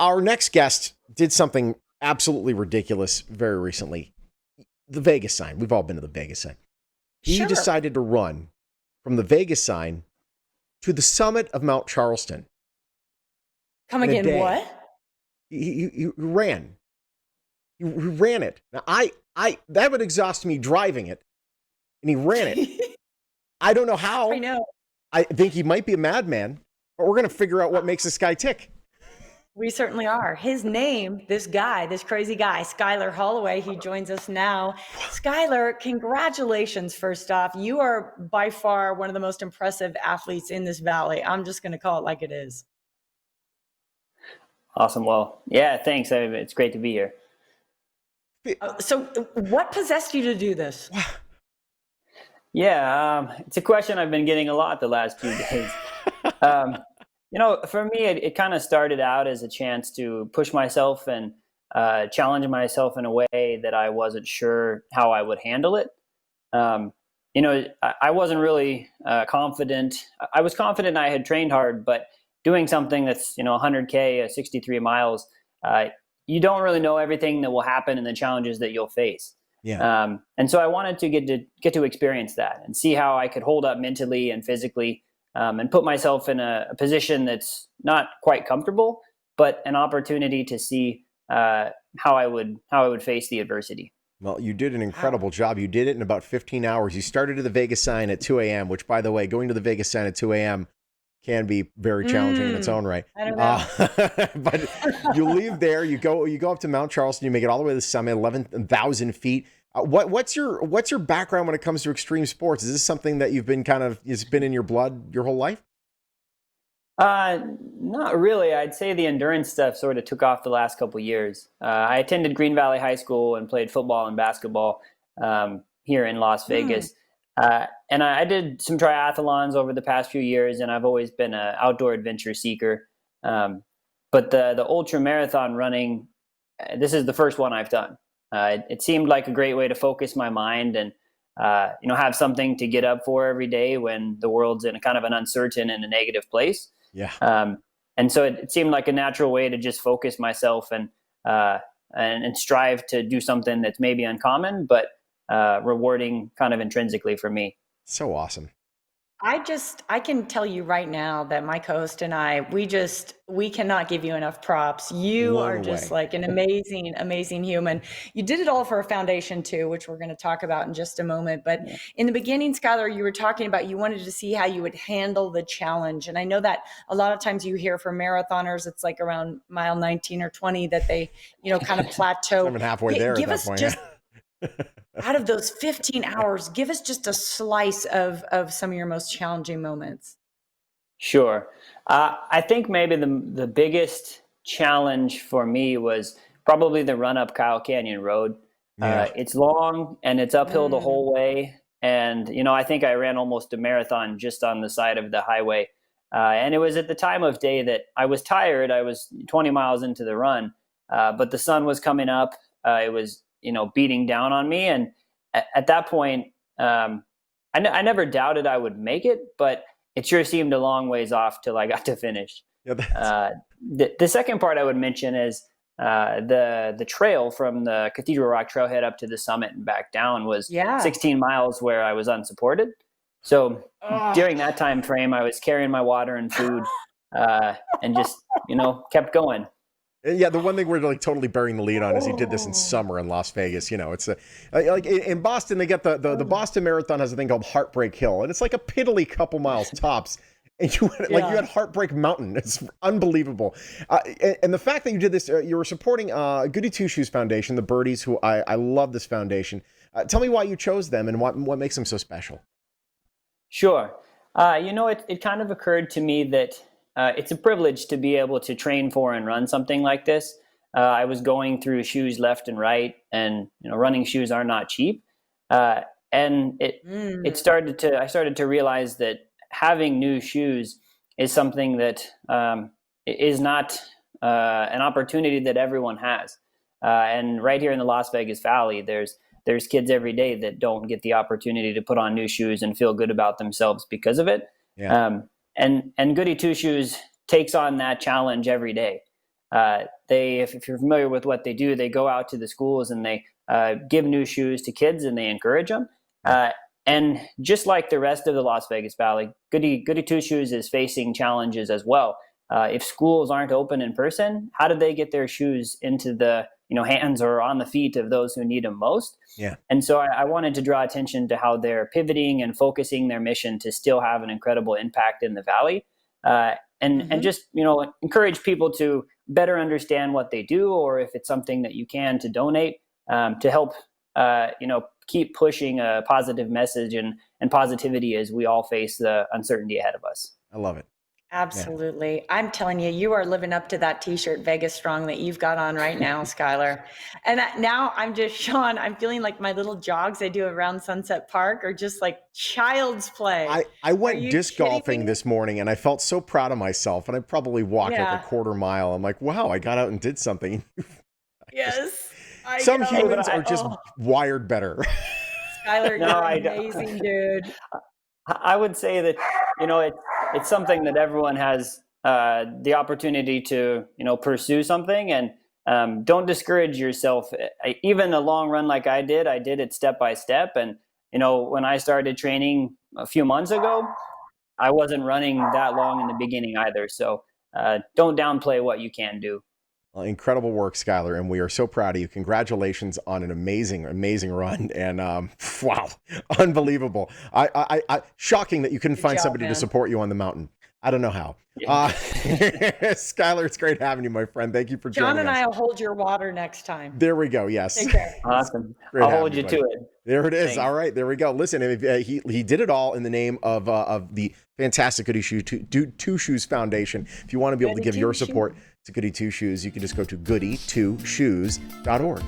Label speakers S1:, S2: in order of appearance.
S1: Our next guest did something absolutely ridiculous very recently. The Vegas sign. We've all been to the Vegas sign. He
S2: Sure.
S1: decided to run from the Vegas sign to the summit of Mount Charleston
S2: Come
S1: in a
S2: again,
S1: day.
S2: what?
S1: He ran. He ran it. Now, I that would exhaust me driving it, and he ran it. I don't know
S2: I
S1: how.
S2: know.
S1: I think he might be a madman, but we're going to figure out what makes this guy tick.
S2: We certainly are. His name, this guy, this crazy guy, Skylar Holloway, he joins us now. Skylar, congratulations, first off. You are by far one of the most impressive athletes in this valley. I'm just going to call it like it is.
S3: Awesome. Well, yeah, thanks. It's great to be here.
S2: So, what possessed you to do this?
S3: Yeah, it's a question I've been getting a lot the last few days. For me, it kind of started out as a chance to push myself and challenge myself in a way that I wasn't sure how I would handle it. I wasn't really confident. I was confident I had trained hard, but doing something that's 100K, 63 miles, you don't really know everything that will happen and the challenges that you'll face.
S1: Yeah.
S3: And so I wanted to get to experience that and see how I could hold up mentally and physically, and put myself in a position that's not quite comfortable, but an opportunity to see how I would face the adversity.
S1: Well, you did an incredible job. You did it in about 15 hours. You started at the Vegas sign at 2 a.m., which, by the way, going to the Vegas sign at 2 a.m. can be very challenging in its own right.
S2: I don't know.
S1: But you leave there, you go up to Mount Charleston, you make it all the way to the summit, 11,000 feet. What's your background when it comes to extreme sports? Is this something that you've been it's been in your blood your whole life?
S3: Not really. I'd say the endurance stuff sort of took off the last couple of years. I attended Green Valley High School and played football and basketball here in Las Vegas. And I did some triathlons over the past few years, and I've always been an outdoor adventure seeker. But the ultra marathon running, this is the first one I've done. It seemed like a great way to focus my mind and have something to get up for every day when the world's in a kind of an uncertain and a negative place.
S1: Yeah.
S3: And so it seemed like a natural way to just focus myself and strive to do something that's maybe uncommon, but rewarding kind of intrinsically for me.
S1: So awesome.
S2: I can tell you right now that my co-host and I, we cannot give you enough props. You
S1: Blown
S2: are just
S1: away.
S2: like an amazing, amazing human. You did it all for a foundation too, which we're going to talk about in just a moment. But in the beginning, Skylar, you were talking about you wanted to see how you would handle the challenge. And I know that a lot of times you hear from marathoners, it's like around mile 19 or 20 that they, kind of plateau.
S1: I'm halfway there
S2: Give
S1: at
S2: us
S1: that point.
S2: just out of those 15 hours, give us just a slice of some of your most challenging moments.
S3: Sure. I think maybe the biggest challenge for me was probably the run up Kyle Canyon Road.
S1: Yeah.
S3: It's long and it's uphill the whole way. And, I think I ran almost a marathon just on the side of the highway. And it was at the time of day that I was tired. I was 20 miles into the run, but the sun was coming up. It was, beating down on me. And at that point, I never doubted I would make it, but it sure seemed a long ways off till I got to finish.
S1: Yeah,
S3: The second part I would mention is the trail from the Cathedral Rock Trailhead up to the summit and back down was 16 miles where I was unsupported. So during that time frame, I was carrying my water and food and just, kept going.
S1: Yeah, the one thing we're like totally burying the lead on is he did this in summer in Las Vegas. It's like in Boston, they get the Boston Marathon has a thing called Heartbreak Hill, and it's like a piddly couple miles tops. And you had Heartbreak Mountain. It's unbelievable. And the fact that you did this, you were supporting Goody Two Shoes Foundation, the Birdies, who I love this foundation. Tell me why you chose them and what makes them so special.
S3: Sure. It kind of occurred to me that it's a privilege to be able to train for and run something like this. I was going through shoes left and right, and running shoes are not cheap. And I started to realize that having new shoes is something that is not an opportunity that everyone has. And right here in the Las Vegas Valley, there's kids every day that don't get the opportunity to put on new shoes and feel good about themselves because of it.
S1: Yeah.
S3: And Goody Two Shoes takes on that challenge every day. if you're familiar with what they do, they go out to the schools and they give new shoes to kids and they encourage them. And just like the rest of the Las Vegas Valley, Goody Two Shoes is facing challenges as well. If schools aren't open in person, how do they get their shoes into the hands or on the feet of those who need them most?
S1: Yeah.
S3: And so I wanted to draw attention to how they're pivoting and focusing their mission to still have an incredible impact in the valley, and just encourage people to better understand what they do, or if it's something that you can to donate to help keep pushing a positive message and positivity as we all face the uncertainty ahead of us.
S1: I love it.
S2: Absolutely. Yeah. I'm telling you, you are living up to that t-shirt Vegas Strong that you've got on right now, Skylar. And now I'm just, Sean, I'm feeling like my little jogs I do around Sunset Park are just like child's play.
S1: I went disc golfing this morning and I felt so proud of myself, and I probably walked like a quarter mile. I'm like, wow, I got out and did something.
S2: Yes.
S1: Some humans are just wired better.
S2: Skylar, you're amazing, dude.
S3: I would say that, it's something that everyone has the opportunity to, pursue something, and don't discourage yourself. Even a long run like I did it step by step. And, when I started training a few months ago, I wasn't running that long in the beginning either. So don't downplay what you can do.
S1: Well, incredible work, Skylar, and we are so proud of you. Congratulations on an amazing, amazing run, and wow, unbelievable! Shocking that you couldn't find somebody to support you on the mountain. I don't know how. Yeah. Skylar, it's great having you, my friend. Thank you for joining us.
S2: John and I will hold your water next time.
S1: There we go. Yes.
S2: Take care.
S3: Awesome. I'll hold you to it.
S1: There it is.
S3: Thanks.
S1: All right. There we go. Listen, he did it all in the name of the fantastic Goody Two Shoes Foundation. If you want to be able to give your support to Goody Two Shoes, you can just go to goody2shoes.org.